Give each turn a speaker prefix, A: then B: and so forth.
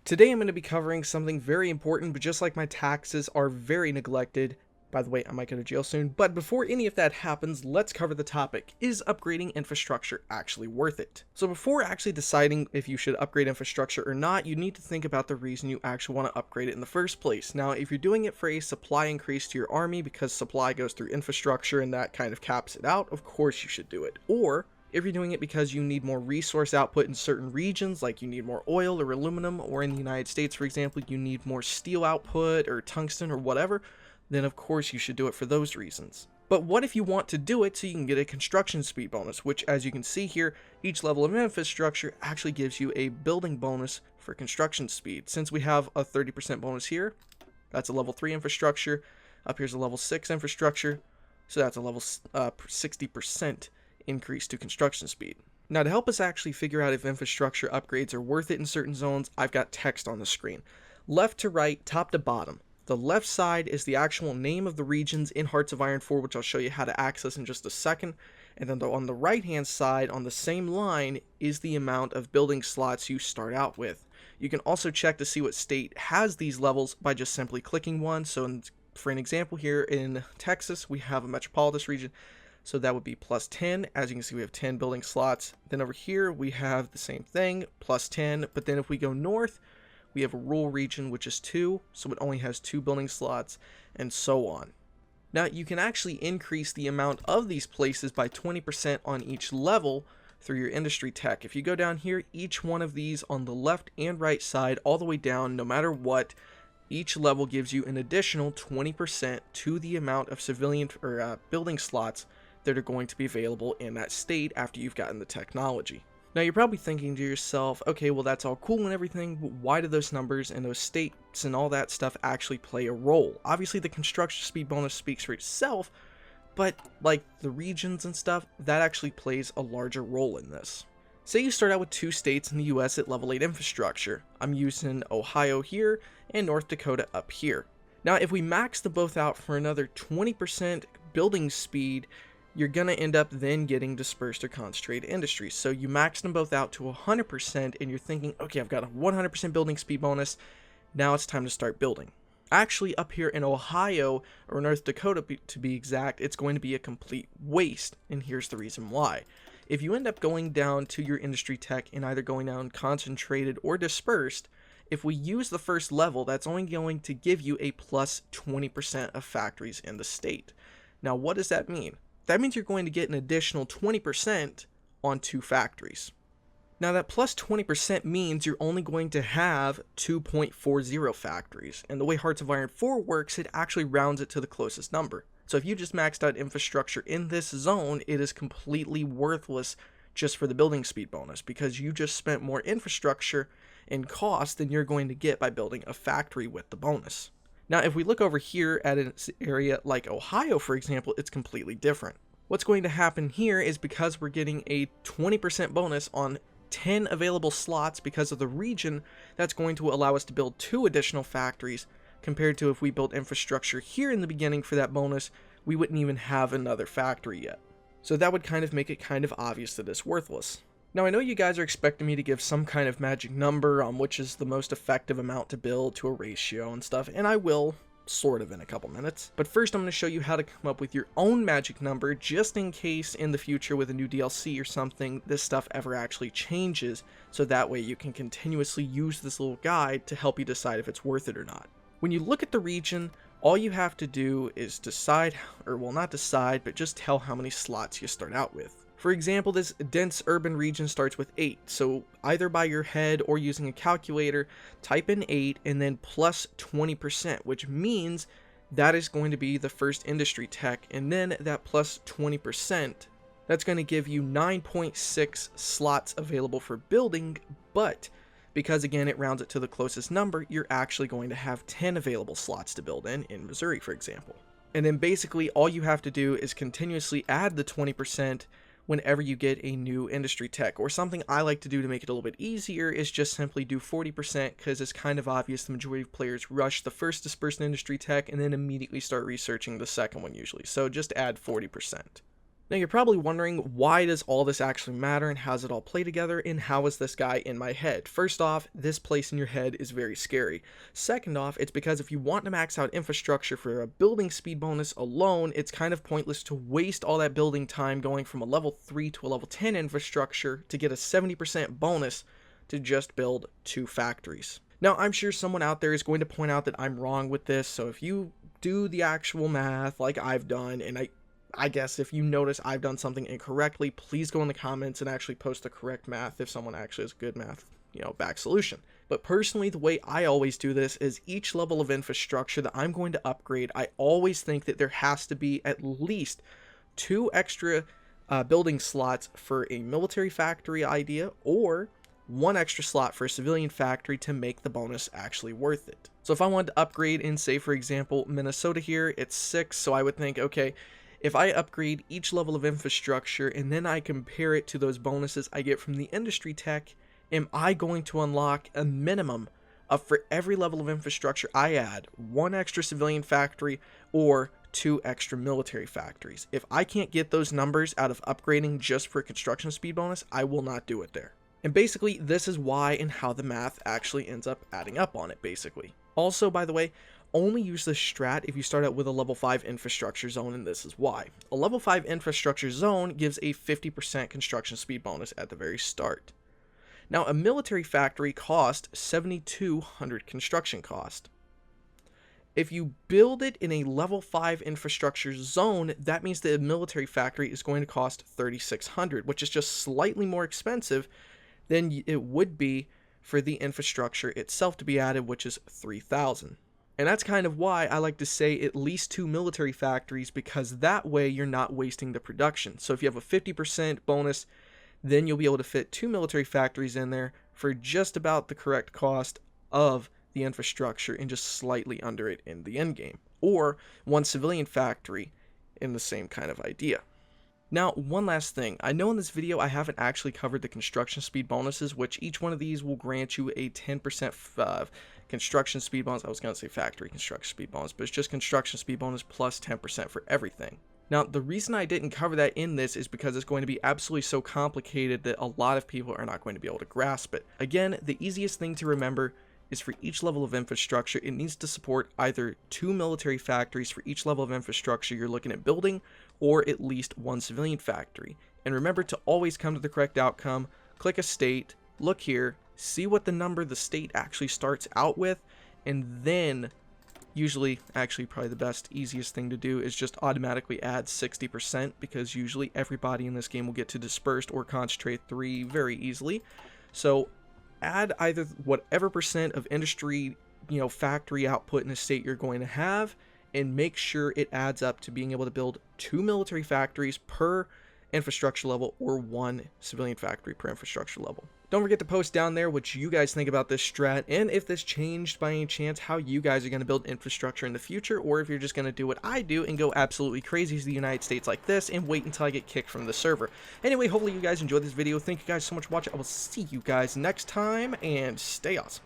A: Today I'm going to be covering something very important, but just like my taxes are very neglected. By the way, I might go to jail soon, but before any of that happens, let's cover the topic. Is upgrading infrastructure actually worth it? So before actually deciding if you should upgrade infrastructure or not, you need to think about the reason you actually want to upgrade it in the first place. Now, if you're doing it for a supply increase to your army because supply goes through infrastructure and that kind of caps it out, of course you should do it. Or if you're doing it because you need more resource output in certain regions, like you need more oil or aluminum, or in the United States, for example, you need more steel output or tungsten or whatever, then of course you should do it for those reasons. But what if you want to do it so you can get a construction speed bonus, which, as you can see here, each level of infrastructure actually gives you a building bonus for construction speed. Since we have a 30% bonus here, that's a level 3 infrastructure. Up here's a level 6 infrastructure, so that's a level 60% increase to construction speed. Now, to help us actually figure out if infrastructure upgrades are worth it in certain zones, I've got text on the screen. Left to right, top to bottom. The left side is the actual name of the regions in Hearts of Iron 4, which I'll show you how to access in just a second. And then on the right hand side, on the same line, is the amount of building slots you start out with. You can also check to see what state has these levels by just simply clicking one. So for an example here in Texas, we have a metropolitan region. So that would be plus 10. As you can see, we have 10 building slots. Then over here, we have the same thing, plus 10. But then if we go north, we have a rural region, which is 2. So it only has 2 building slots, and so on. Now, you can actually increase the amount of these places by 20% on each level through your industry tech. If you go down here, each one of these on the left and right side, all the way down, no matter what, each level gives you an additional 20% to the amount of civilian or building slots that are going to be available in that state after you've gotten the technology. Now, you're probably thinking to yourself, okay, well, that's all cool and everything, but why do those numbers and those states and all that stuff actually play a role? Obviously, the construction speed bonus speaks for itself, but like the regions and stuff, that actually plays a larger role in this. Say you start out with 2 states in the US at level 8 infrastructure. I'm using Ohio here and North Dakota up here. Now, if we max them both out for another 20% building speed, you're going to end up then getting dispersed or concentrated industries. So you max them both out to 100% and you're thinking, okay, I've got a 100% building speed bonus. Now it's time to start building. Actually, up here in Ohio, or North Dakota to be exact, it's going to be a complete waste. And here's the reason why. If you end up going down to your industry tech and either going down concentrated or dispersed, if we use the first level, that's only going to give you a plus 20% of factories in the state. Now, what does that mean? That means you're going to get an additional 20% on 2 factories. Now, that plus 20% means you're only going to have 2.40 factories. And the way Hearts of Iron 4 works, it actually rounds it to the closest number. So if you just maxed out infrastructure in this zone, it is completely worthless just for the building speed bonus, because you just spent more infrastructure and cost than you're going to get by building a factory with the bonus. Now, if we look over here at an area like Ohio, for example, it's completely different. What's going to happen here is because we're getting a 20% bonus on 10 available slots because of the region, that's going to allow us to build 2 additional factories, compared to if we built infrastructure here in the beginning for that bonus, we wouldn't even have another factory yet. So that would kind of make it kind of obvious that it's worthless. Now, I know you guys are expecting me to give some kind of magic number on which is the most effective amount to build to a ratio and stuff, and I will, sort of, in a couple minutes. But first, I'm going to show you how to come up with your own magic number, just in case in the future with a new DLC or something, this stuff ever actually changes, so that way you can continuously use this little guide to help you decide if it's worth it or not. When you look at the region, all you have to do is decide, or well, not decide, but just tell how many slots you start out with. For example, this dense urban region starts with 8, so either by your head or using a calculator, type in 8 and then plus 20%, which means that is going to be the first industry tech, and then that plus 20%, that's going to give you 9.6 slots available for building, but because again it rounds it to the closest number, you're actually going to have 10 available slots to build in Missouri, for example. And then basically all you have to do is continuously add the 20% whenever you get a new industry tech. Or something I like to do to make it a little bit easier is just simply do 40%, because it's kind of obvious the majority of players rush the first dispersed industry tech and then immediately start researching the second one usually. So just add 40%. Now you're probably wondering, why does all this actually matter and how does it all play together and how is this guy in my head? First off, this place in your head is very scary. Second off, it's because if you want to max out infrastructure for a building speed bonus alone, it's kind of pointless to waste all that building time going from a level 3 to a level 10 infrastructure to get a 70% bonus to just build 2 factories. Now I'm sure someone out there is going to point out that I'm wrong with this, so if you do the actual math like I've done, and I guess if you notice I've done something incorrectly, please go in the comments and actually post the correct math if someone actually has a good math, back solution. But personally, the way I always do this is each level of infrastructure that I'm going to upgrade, I always think that there has to be at least 2 extra building slots for a military factory idea, or 1 extra slot for a civilian factory to make the bonus actually worth it. So if I wanted to upgrade in, say for example, Minnesota here, it's 6, so I would think, okay, if I upgrade each level of infrastructure and then I compare it to those bonuses I get from the industry tech, am I going to unlock a minimum of, for every level of infrastructure I add, 1 extra civilian factory or 2 extra military factories? If I can't get those numbers out of upgrading just for construction speed bonus, I will not do it there. And basically, this is why and how the math actually ends up adding up on it, basically. Also, by the way, only use this strat if you start out with a level 5 infrastructure zone, and this is why. A level 5 infrastructure zone gives a 50% construction speed bonus at the very start. Now, a military factory costs 7,200 construction cost. If you build it in a level 5 infrastructure zone, that means that a military factory is going to cost 3,600, which is just slightly more expensive than it would be for the infrastructure itself to be added, which is 3,000. And that's kind of why I like to say at least 2 military factories, because that way you're not wasting the production. So if you have a 50% bonus, then you'll be able to fit 2 military factories in there for just about the correct cost of the infrastructure and just slightly under it in the end game. Or 1 civilian factory in the same kind of idea. Now, one last thing. I know in this video I haven't actually covered the construction speed bonuses, which each one of these will grant you a 10% construction speed bonus. I was going to say factory construction speed bonus, but it's just construction speed bonus plus 10% for everything. Now, the reason I didn't cover that in this is because it's going to be absolutely so complicated that a lot of people are not going to be able to grasp it. Again, the easiest thing to remember is for each level of infrastructure, it needs to support either 2 military factories for each level of infrastructure you're looking at building, or at least 1 civilian factory. And remember to always come to the correct outcome, click a state, look here, see what the number the state actually starts out with, and then usually, actually probably the best, easiest thing to do is just automatically add 60%, because usually everybody in this game will get to dispersed or concentrate 3 very easily. So add either whatever percent of industry, factory output in a state you're going to have, and make sure it adds up to being able to build 2 military factories per infrastructure level or 1 civilian factory per infrastructure level. Don't forget to post down there what you guys think about this strat, and if this changed by any chance how you guys are going to build infrastructure in the future, or if you're just going to do what I do and go absolutely crazy to the United States like this and wait until I get kicked from the server. Anyway, hopefully you guys enjoyed this video. Thank you guys so much for watching. I will see you guys next time, and stay awesome.